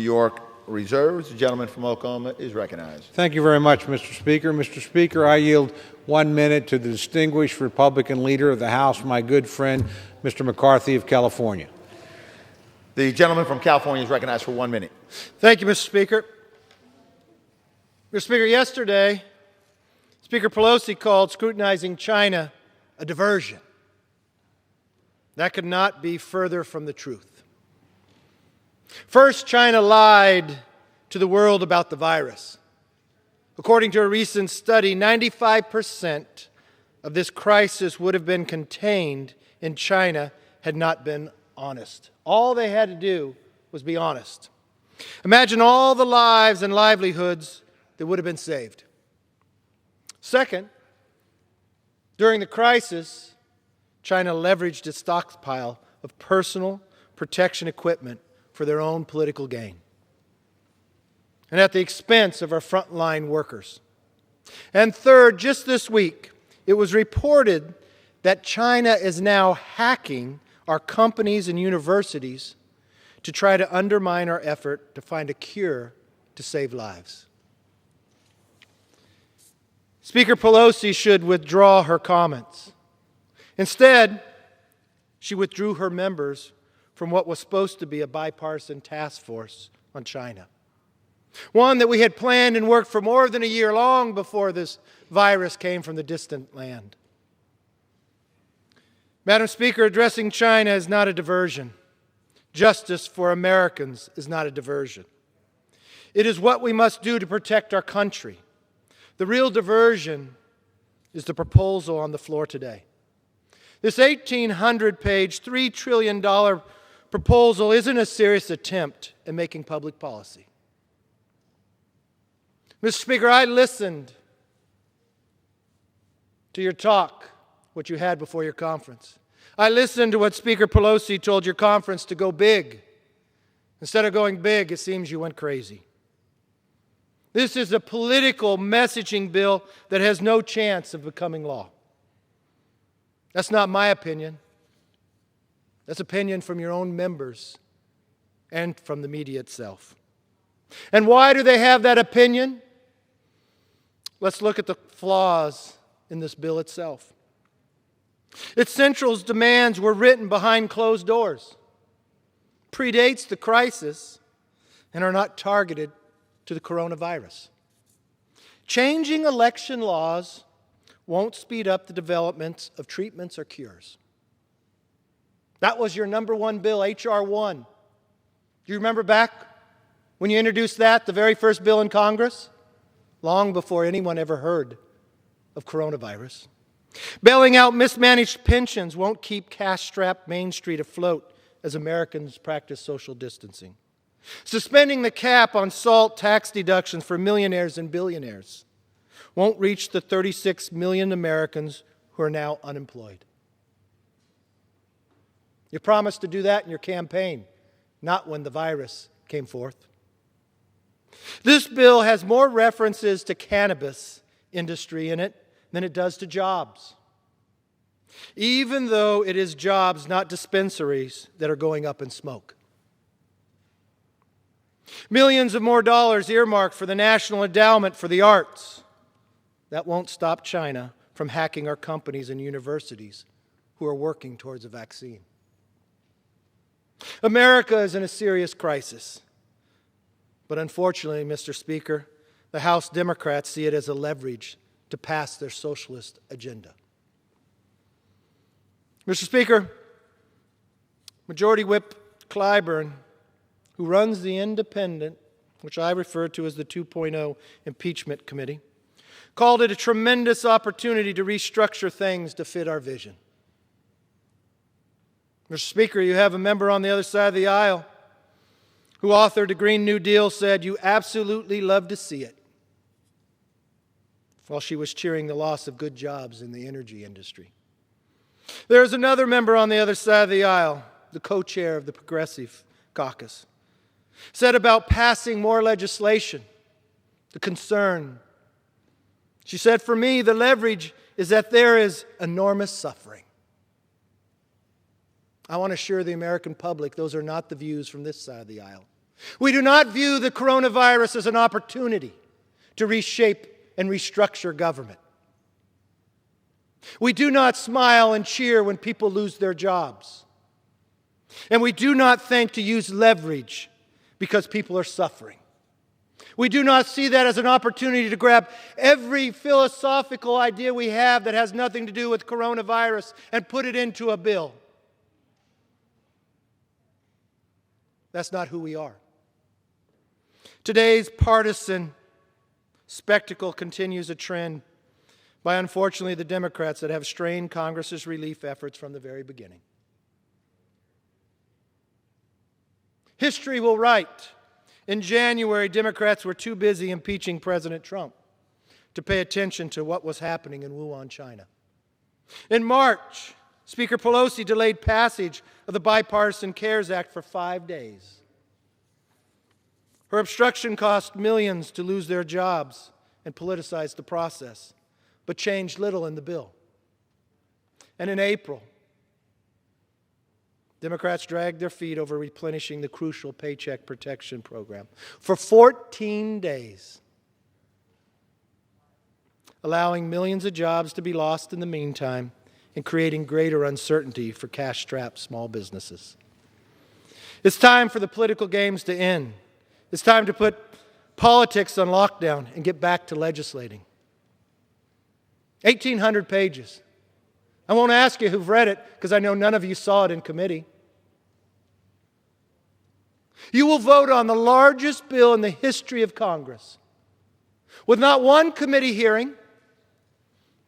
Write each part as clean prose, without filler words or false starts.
New York reserves. The gentleman from Oklahoma is recognized. Thank you very much, Mr. Speaker. Mr. Speaker, I yield 1 minute to the distinguished Republican leader of the House, my good friend, Mr. McCarthy of California. The gentleman from California is recognized for 1 minute. Thank you, Mr. Speaker. Mr. Speaker, yesterday, Speaker Pelosi called scrutinizing China a diversion. That could not be further from the truth. First, China lied to the world about the virus. According to a recent study, 95% of this crisis would have been contained in China had not been honest. All they had to do was be honest. Imagine all the lives and livelihoods that would have been saved. Second, during the crisis, China leveraged its stockpile of personal protection equipment for their own political gain, and at the expense of our frontline workers. And third, just this week, it was reported that China is now hacking our companies and universities to try to undermine our effort to find a cure to save lives. Speaker Pelosi should withdraw her comments. Instead, she withdrew her members from what was supposed to be a bipartisan task force on China. One that we had planned and worked for more than a year long before this virus came from the distant land. Madam Speaker, addressing China is not a diversion. Justice for Americans is not a diversion. It is what we must do to protect our country. The real diversion is the proposal on the floor today. This 1,800-page, $3 trillion proposal isn't a serious attempt at making public policy. Mr. Speaker, I listened to your talk, what you had before your conference. I listened to what Speaker Pelosi told your conference to go big. Instead of going big, it seems you went crazy. This is a political messaging bill that has no chance of becoming law. That's not my opinion. That's opinion from your own members and from the media itself. And why do they have that opinion? Let's look at the flaws in this bill itself. Its central demands were written behind closed doors, predates the crisis, and are not targeted to the coronavirus. Changing election laws won't speed up the development of treatments or cures. That was your number one bill, H.R. 1. Do you remember back when you introduced that, the very first bill in Congress? Long before anyone ever heard of coronavirus. Bailing out mismanaged pensions won't keep cash-strapped Main Street afloat as Americans practice social distancing. Suspending the cap on SALT tax deductions for millionaires and billionaires won't reach the 36 million Americans who are now unemployed. You promised to do that in your campaign, not when the virus came forth. This bill has more references to cannabis industry in it than it does to jobs, even though it is jobs, not dispensaries, that are going up in smoke. Millions of more dollars earmarked for the National Endowment for the Arts. That won't stop China from hacking our companies and universities who are working towards a vaccine. America is in a serious crisis. But unfortunately, Mr. Speaker, the House Democrats see it as a leverage to pass their socialist agenda. Mr. Speaker, Majority Whip Clyburn, who runs the independent, which I refer to as the 2.0 impeachment committee, called it a tremendous opportunity to restructure things to fit our vision. Mr. Speaker, you have a member on the other side of the aisle who authored the Green New Deal said you absolutely love to see it, while she was cheering the loss of good jobs in the energy industry. There's another member on the other side of the aisle, the co-chair of the Progressive Caucus, said about passing more legislation, the concern. She said, for me, the leverage is that there is enormous suffering. I want to assure the American public those are not the views from this side of the aisle. We do not view the coronavirus as an opportunity to reshape and restructure government. We do not smile and cheer when people lose their jobs. And we do not think to use leverage because people are suffering. We do not see that as an opportunity to grab every philosophical idea we have that has nothing to do with coronavirus and put it into a bill. That's not who we are. Today's partisan spectacle continues a trend by, unfortunately, the Democrats that have strained Congress's relief efforts from the very beginning. History will write, in January, Democrats were too busy impeaching President Trump to pay attention to what was happening in Wuhan, China. In March, Speaker Pelosi delayed passage of the Bipartisan CARES Act for 5 days. Her obstruction cost millions to lose their jobs and politicized the process, but changed little in the bill. And in April, Democrats dragged their feet over replenishing the crucial Paycheck Protection Program for 14 days, allowing millions of jobs to be lost in the meantime and creating greater uncertainty for cash-strapped small businesses. It's time for the political games to end. It's time to put politics on lockdown and get back to legislating. 1,800 pages. I won't ask you who've read it because I know none of you saw it in committee. You will vote on the largest bill in the history of Congress with not one committee hearing,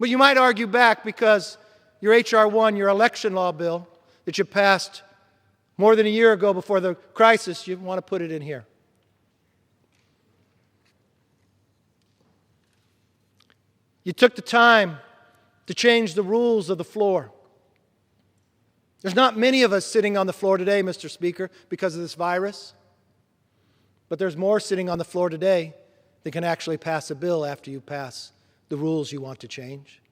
but you might argue back because your H.R. 1, your election law bill that you passed more than a year ago before the crisis, you want to put it in here. You took the time to change the rules of the floor. There's not many of us sitting on the floor today, Mr. Speaker, because of this virus. But there's more sitting on the floor today that can actually pass a bill after you pass the rules you want to change.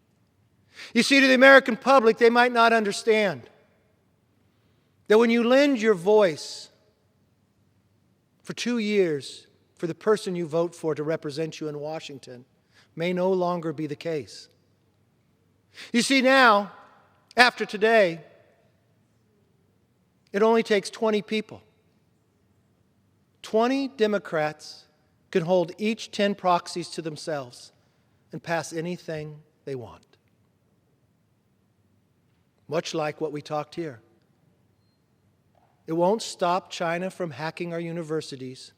You see, to the American public, they might not understand that when you lend your voice for 2 years for the person you vote for to represent you in Washington, may no longer be the case. You see, now, after today, it only takes 20 people. 20 Democrats can hold each 10 proxies to themselves and pass anything they want. Much like what we talked here. It won't stop China from hacking our universities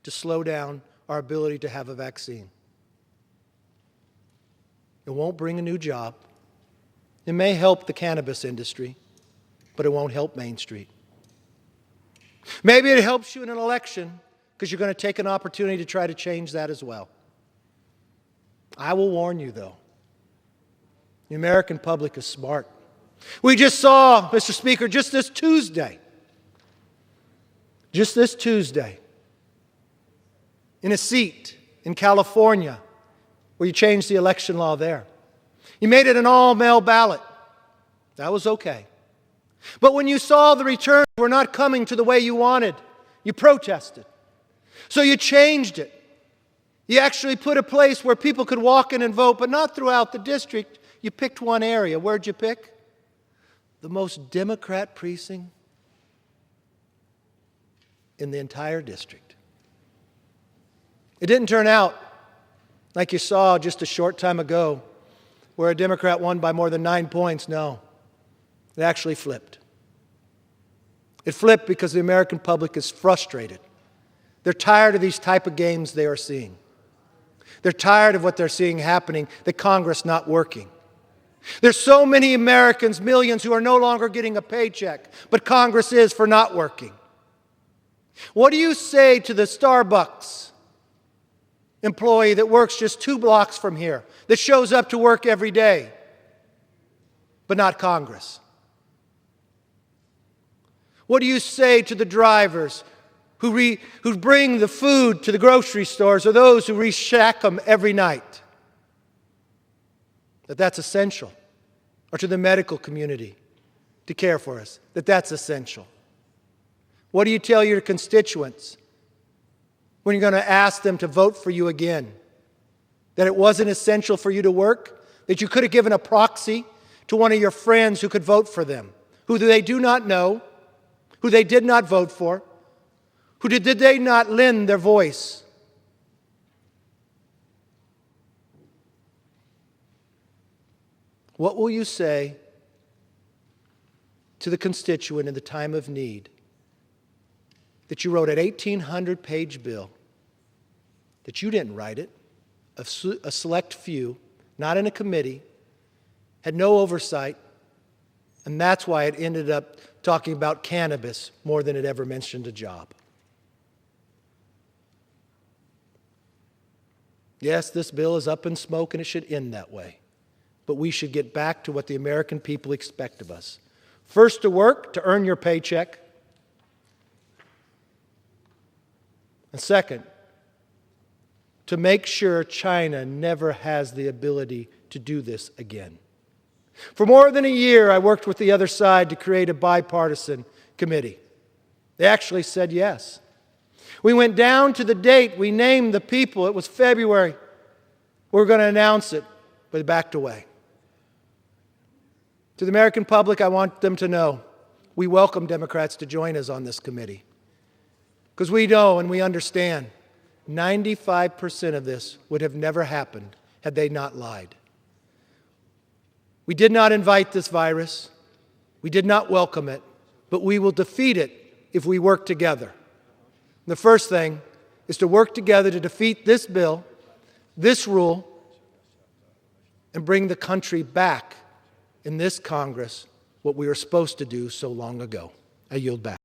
to slow down our ability to have a vaccine. It won't bring a new job. It may help the cannabis industry, but it won't help Main Street. Maybe it helps you in an election because you're going to take an opportunity to try to change that as well. I will warn you, though. The American public is smart. We just saw, Mr. Speaker, just this Tuesday, in a seat in California, where you changed the election law there. You made it an all-mail ballot. That was okay. But when you saw the returns were not coming to the way you wanted, you protested. So you changed it. You actually put a place where people could walk in and vote, but not throughout the district. You picked one area. Where'd you pick? The most Democrat precinct in the entire district. It didn't turn out like you saw just a short time ago, where a Democrat won by more than 9 points. No, it actually flipped. It flipped because the American public is frustrated. They're tired of these type of games they are seeing. They're tired of what they're seeing happening, the Congress not working. There's so many Americans, millions, who are no longer getting a paycheck, but Congress is for not working. What do you say to the Starbucks employee that works just 2 blocks from here, that shows up to work every day, but not Congress? What do you say to the drivers who bring the food to the grocery stores, or those who reshack them every night? That's essential. Or to the medical community to care for us, that's essential. What do you tell your constituents when you're going to ask them to vote for you again? That it wasn't essential for you to work? That you could have given a proxy to one of your friends who could vote for them, who they do not know, who they did not vote for, who did they not lend their voice? What will you say to the constituent in the time of need that you wrote an 1,800-page bill, that you didn't write it, a select few, not in a committee, had no oversight, and that's why it ended up talking about cannabis more than it ever mentioned a job? Yes, this bill is up in smoke and it should end that way. But we should get back to what the American people expect of us. First, to work, to earn your paycheck. And second, to make sure China never has the ability to do this again. For more than a year, I worked with the other side to create a bipartisan committee. They actually said yes. We went down to the date, we named the people, it was February. We were going to announce it, but they backed away. To the American public, I want them to know we welcome Democrats to join us on this committee. Because we know and we understand 95% of this would have never happened had they not lied. We did not invite this virus. We did not welcome it, but we will defeat it if we work together. The first thing is to work together to defeat this bill, this rule, and bring the country back in this Congress what we were supposed to do so long ago. I yield back.